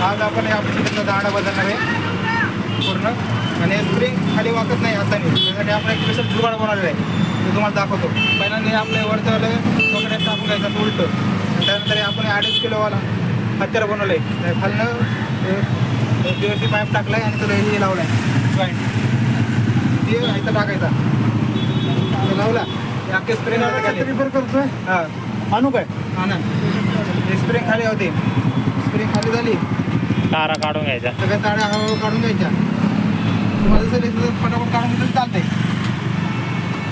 आज आपण या पिशवीचा दांडा बदलणार आहे पूर्ण आणि स्प्रिंग खाली वाकत नाही हाताने. त्यासाठी आपण एक स्पेशल जुगाड बनवलेला आहे, ते तुम्हाला दाखवतो. पहिल्यांदा आपल्या वरचं पकड्यात टाकून घ्यायचं उलटं. त्यानंतर आपण 2.5 किलोवाला हत्यार बनवलं आहे. खालनं PVC पाईप टाकला आहे आणि त्याला हे लावला आहे जॉईंट. ते इथं टाकायचा लावला अख्खे स्प्रिंग करतोय. हां आणू काय ना स्प्रिंग खाली होते. स्प्रिंग खाली झाली तारा काढून घ्यायच्या, सगळ्या ताऱ्या हळूहळू काढून घ्यायच्या. तुम्हाला जर फटाफट काढून घेतलं चालतंय.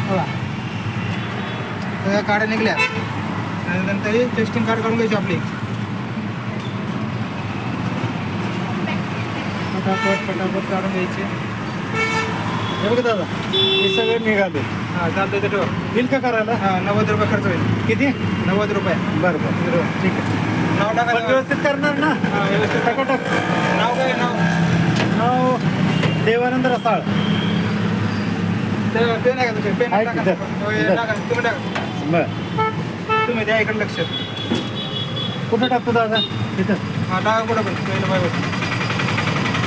बघा सगळ्या काड्या निघल्या. त्यानंतर ही टेस्टिंग कार्ड काढून घ्यायची आपली. फटाफट काढून घ्यायची. हे बघा दादा हे सगळे निघाले. हां चालतंय. ते ठेवा. बिल का करायला? हां 90 रुपये खर्च होईल. किती? 90 रुपये. बरं ठीक आहे. नाव टाका. व्यवस्थित करणार ना? हां व्यवस्थित टाका. नाव काय? नाव देवानंद रसाळ. पेन आहे का तुझे? पेन टाका. तुम्ही टाका. बरं तुम्ही द्या इकडे लक्ष. कुठं टाकतो दादा? तिथं. हां टाका कुठं पण पहिलं पाहिजे.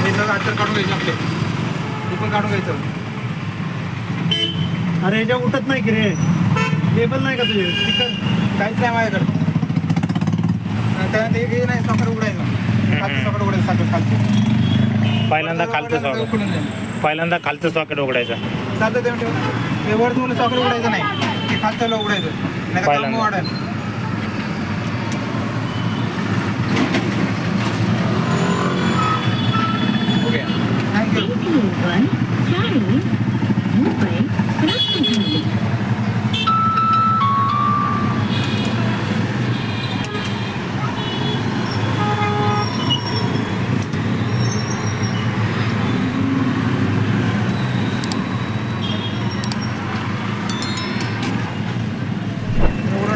हे सगळं अत्तर काढून घ्यायचे आपले. हे पण काढून घ्यायचं. अरे ह्याच्या उठत नाही की रे, लेबल नाही का तुझे? काहीच नाही माझ्याकडे. त्यानंतर हे नाही सॉकर उघडायचं. खालचं सॉकर उघडायचं. खालचं पहिल्यांदा खालचं सॉकेट उघडायचं. चालतं ते ठेवा. हे वर तुम्हाला सॉकर उघडायचं नाही, ते खालचं उघडायचं नाही तर काम वाढेल. Okay thank you.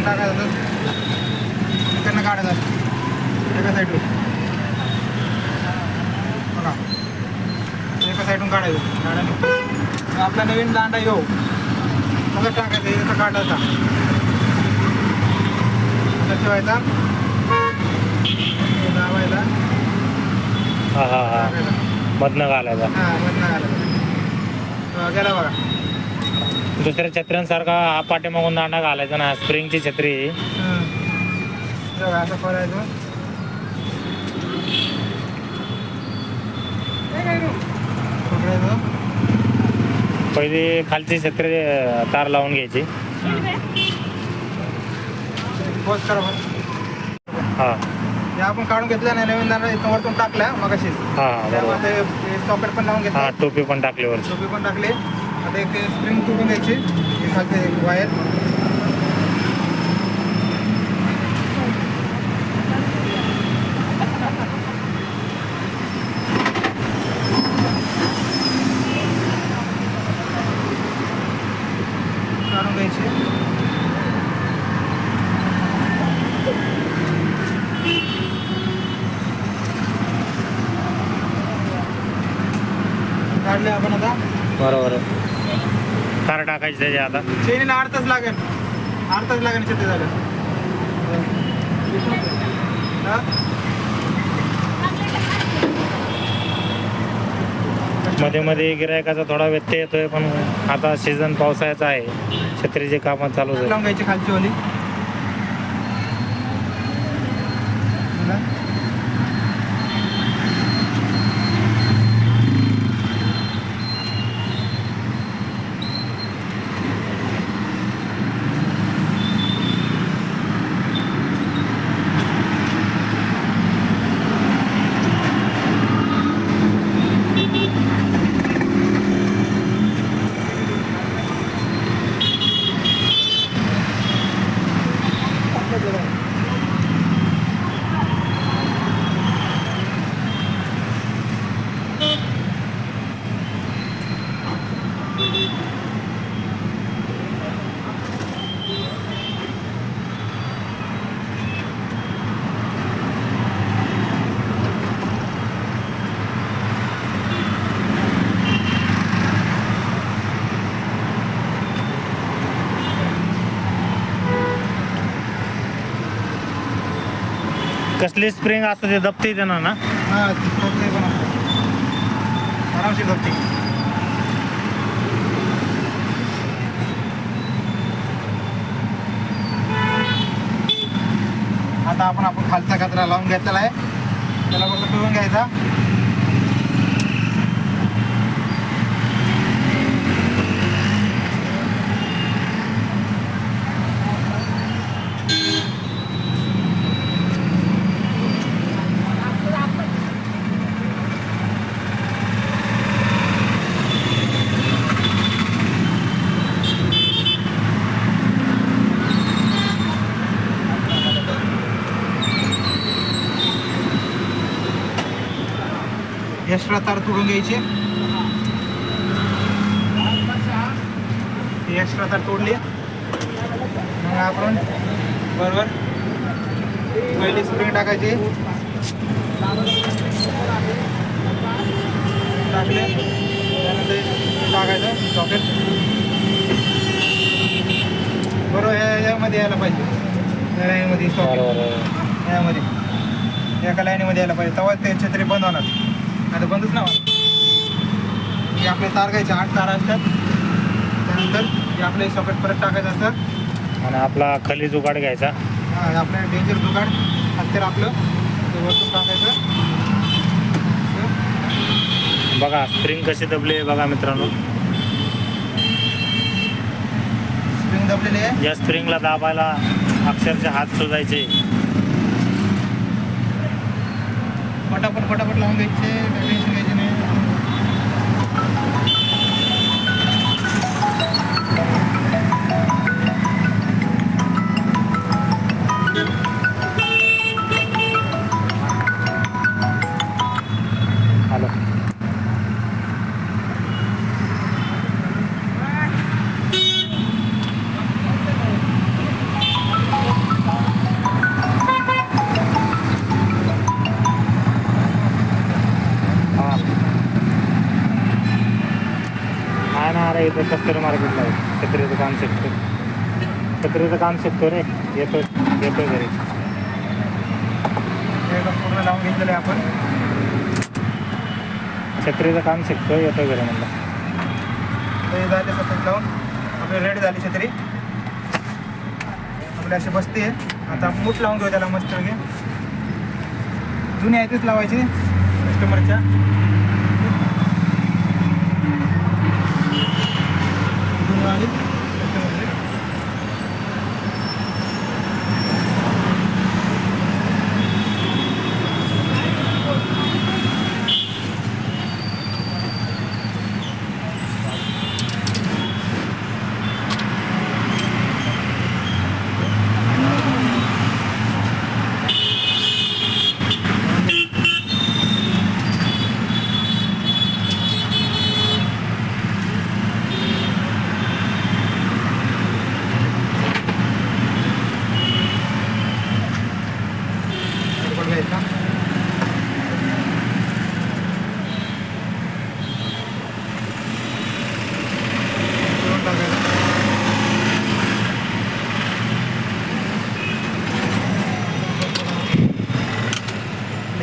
टाकायचं तिकडनं काढायचं एका साईडून. बघा एका साईडून काढायचं. आपला नवीन दांडा येऊ कसं टाकायचं इथं काढायचा. असं ठेवायचा. लावायचा. हां हां हां मधनं घालायचा. हां मधनं घालायचा. गेला बघा. दुसऱ्या छत्र्यांसारखा हा पाठीमागून दांडा घालायचा ना. स्प्रिंगची छत्री असं करायचं. पहिली खालची छत्री तार लावून घ्यायची. पोस्ट करा. हां हे आपण काढून घेतलं नाही नवीन दांडा इथं वरतून टाकला मग अशीच. हां त्यामध्ये सॉकेट पण लावून घेतलं. हां टोपी पण टाकली वर. टोपी पण टाकली. आता एक स्प्रिंग तुटून घ्यायची. खालचे वायर काढून घ्यायची. काढले आपण आता. बरोबर तार टाकायची त्याची. आता चेनीला 8 तास लागेल. 8 तास लागेल ते झालं. मध्ये मध्ये गिरायकाचा थोडा व्यत्यय येतोय, पण आता सीझन पावसाळ्याचा आहे. छत्रीचे कामं चालू आहे. लावून घ्यायची खालची वाली. कसली स्प्रिंग असू दे दबते देणार ना. हां ते पण असतं. आरामशीर जाते. आता आपण खालचा कचरा लावून घेतलेला आहे, त्याला फक्त पिळून घ्यायचा. एक्स्ट्रा तार तोडून घ्यायची. एक्स्ट्रा तार तोडली. मग आपण बरोबर पहिली स्प्रिंग टाकायची. टाकले त्यानंतर टाकायचं सॉकेट. बरोबर यामध्ये यायला पाहिजे. या लाईनमध्ये सॉकेट यामध्ये एका लाईनीमध्ये यायला पाहिजे, तेव्हा ते छत्री बंद होणार. आता बंदच ना हे आपले तार घ्यायचे 8 तार असतात. त्यानंतर हे आपले सॉकेट परत टाकायचं असतं. आणि आपला खाली जुगाड घ्यायचा. हां आपलं डेंजर जुगाड असतं आपलं, ते वरतून टाकायचं. बघा स्प्रिंग कशी दबली आहे बघा मित्रांनो. स्प्रिंग दबलेली आहे. या स्प्रिंगला दाबायला अक्षरशः हात सुजायचे. पटापट लावून घ्यायचे, टेन्शन घ्यायचे नाही. हॅलो अरे इथं कस्तुरी मार्केटला आहे. छत्रीचं काम शिकतो. छत्रीचं काम शिकतो रे. येतो घरी. पूर्ण लावून घेतलेलं आहे आपण. छत्रीचं काम शिकतो, येतो घरी म्हणलं. ते झाले सतत लावून आपली रेडी झाली छत्री. आपली अशी बसते. आता आपण मूठ लावून घेऊ त्याला मस्त वगैरे. जुनी आहे तेच लावायची कस्टमरच्या. जुनी कस्टमरची. घ्यायचा.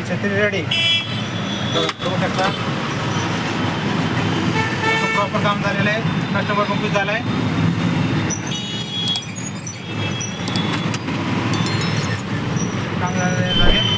छत्री रेडी बघू शकता. प्रॉपर काम झालेलं आहे. कस्टमर पण खुश झाला आहे. काम झालेलं आहे.